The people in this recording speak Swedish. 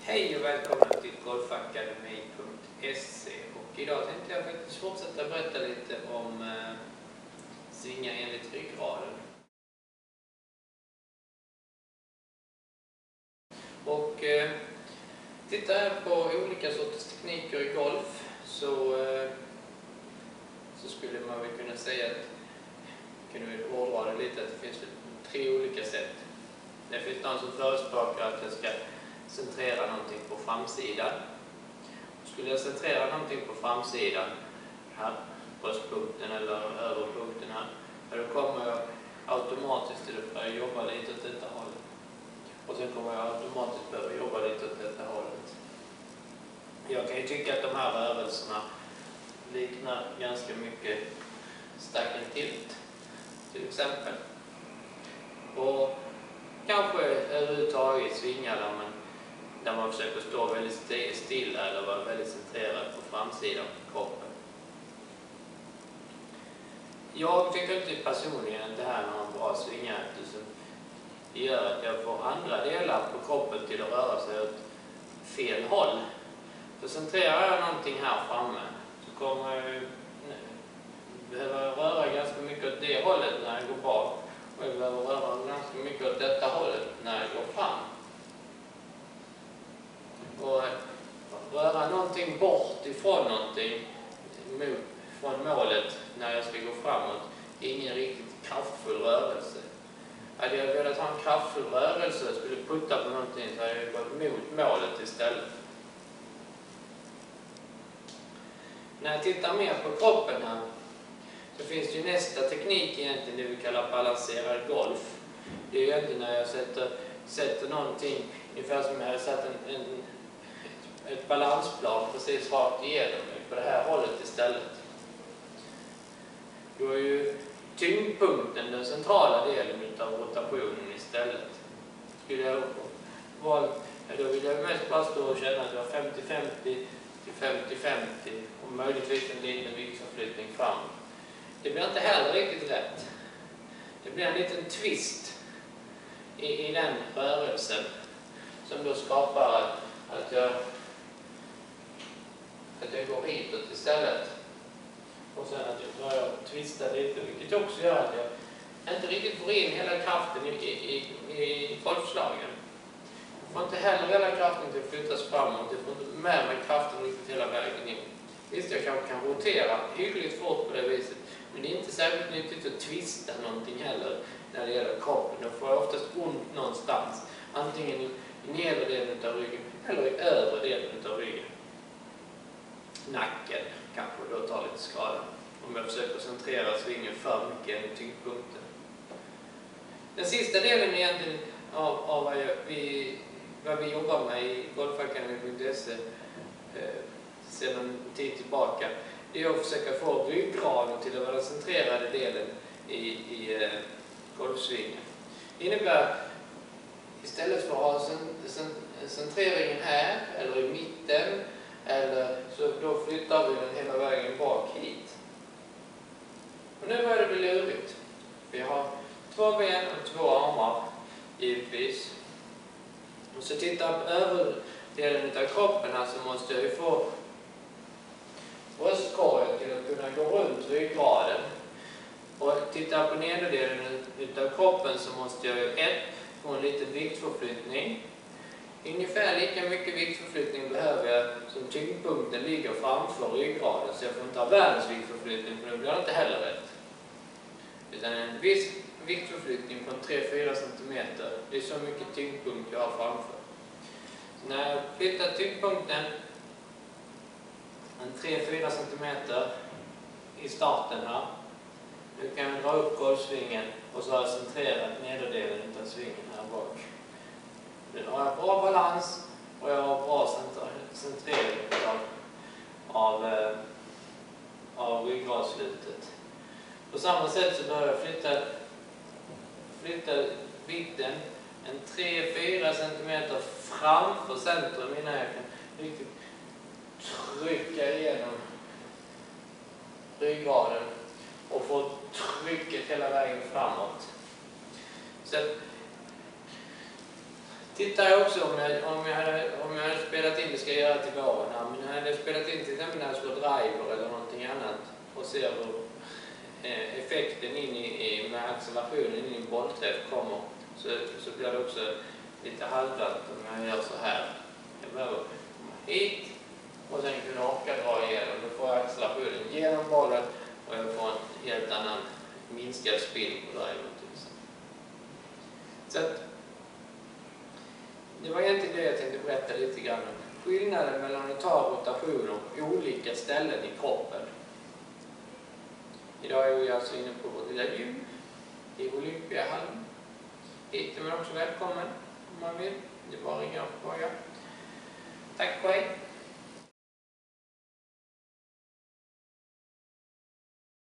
Hej och välkomna till golfakademi.se, och idag tänkte jag faktiskt fortsätta berätta lite om svingar enligt ryggraden. Och tittar jag på olika sorters tekniker i golf så skulle man väl kunna säga att, kunde vi hårdra det lite, att det finns 3 olika sätt. Det finns någon som förespråkar att jag ska centrera någonting på framsidan. Skulle jag centrera någonting på framsidan, här, bröstpunkten eller överpunkten här, då kommer jag automatiskt att börja jobba lite åt detta hållet. Och sen kommer jag automatiskt behöva jobba lite åt detta hållet. Jag kan ju tycka att de här rörelserna liknar ganska mycket stack and tilt, till exempel. Och kanske överhuvudtaget svingar där man försöker stå väldigt stilla eller vara väldigt centrerad på framsidan av kroppen. Jag tycker inte personligen att det här är någon bra svingar, eftersom det gör att jag får andra delar på kroppen till att röra sig åt fel håll. Så centrerar jag någonting här framme så kommer jag behöva röra ganska mycket åt det hållet när jag går bak. Och jag behöver röra ganska mycket åt detta hållet när jag går fram. Och röra någonting bort ifrån någonting, från målet när jag ska gå framåt, är ingen riktigt kraftfull rörelse. Hade jag velat ha en kraftfull rörelse och skulle putta på någonting så hade jag gått mot målet istället. När jag tittar mer på kroppen här så finns det ju nästa teknik egentligen, det vi kallar balanserad golf. Det är ju egentligen när jag sätter någonting, ungefär som jag hade satt ett balansplan precis rakt igenom på det här hållet istället. Då är ju tyngdpunkten den centrala delen av rotationen istället. Skulle jag då vill jag mest bara stå och känna att jag har 50-50 till 50-50 och möjligtvis en liten viktförflyttning framåt. Det blir inte heller riktigt rätt. Det blir en liten twist i den rörelsen som då skapar att jag går hitåt istället. Och sen att jag börjar twista lite, vilket också gör att jag inte riktigt får in hela kraften i golfslagen. Jag får inte heller hela kraften till att flyttas framåt. Jag får inte med mig kraften riktigt hela vägen in. Visst, jag kanske kan rotera hyggligt fort på det viset. Men det är inte särskilt nyttigt att twista någonting heller när det gäller kroppen. Då får jag oftast ont någonstans. Antingen i nedre delen av ryggen eller i övre delen av ryggen. Nacken kanske då tar lite skada om jag försöker centrera svingen för mycket i tyngdpunkten. Den sista delen egentligen av vad vi jobbar med i golfakademi.se sedan en tid tillbaka, det är att försöka få ryggraden till att vara den centrerade delen i golfsvingen. Det innebär, istället för att ha centreringen här eller i mitten, eller så då flyttar vi den hela vägen bak hit. Och nu börjar det bli lurigt. Vi har 2 ben och 2 armar, givetvis. Och så tittar jag på överdelen av kroppen här, så måste jag ju få bröstkorgen till att kunna gå runt ryggraden. Och tittar jag på nederdelen av kroppen så måste jag ju få en liten viktförflyttning. Ungefär lika mycket viktförflyttning behöver jag som tyngdpunkten ligger framför ryggraden, så jag får inte ha världens viktförflyttning, för det blir inte heller rätt. Utan en viss viktförflyttning på 3-4 cm, det är så mycket tyngdpunkt jag har framför. Så när jag flyttar tyngdpunkten 3-4 cm i starten här, nu kan jag dra upp golfsvingen och så har jag centrerat nederdelen av svingen här bak. Nu har jag bra balans och jag har bra centrering av ryggradslutet. På samma sätt så börjar jag flytta vikten 3-4 cm framför centrum innan jag kan riktigt trycka igenom ryggraden och få trycket hela vägen framåt. Så tittar jag också om jag hade spelat in, det ska jag göra till våren här, men jag hade spelat in till exempel när jag slår driver eller någonting annat och ser hur effekten med accelerationen in i en bollträff kommer, så blir det också lite halvdant om jag gör så här. Jag behöver komma hit och sen kunna orka dra igenom. Då får jag accelerationen genom bollen och jag får en helt annan minskad spinn på driven till exempel. Så att, det var egentligen det jag tänkte berätta lite grann om. Skillnaden mellan att ta rotationer på olika ställen i kroppen. Idag är vi alltså inne på vårt lilla gym i Olympiahallen. Hit är man också välkommen om man vill. Det är bara att ringa och fråga. Tack och hej!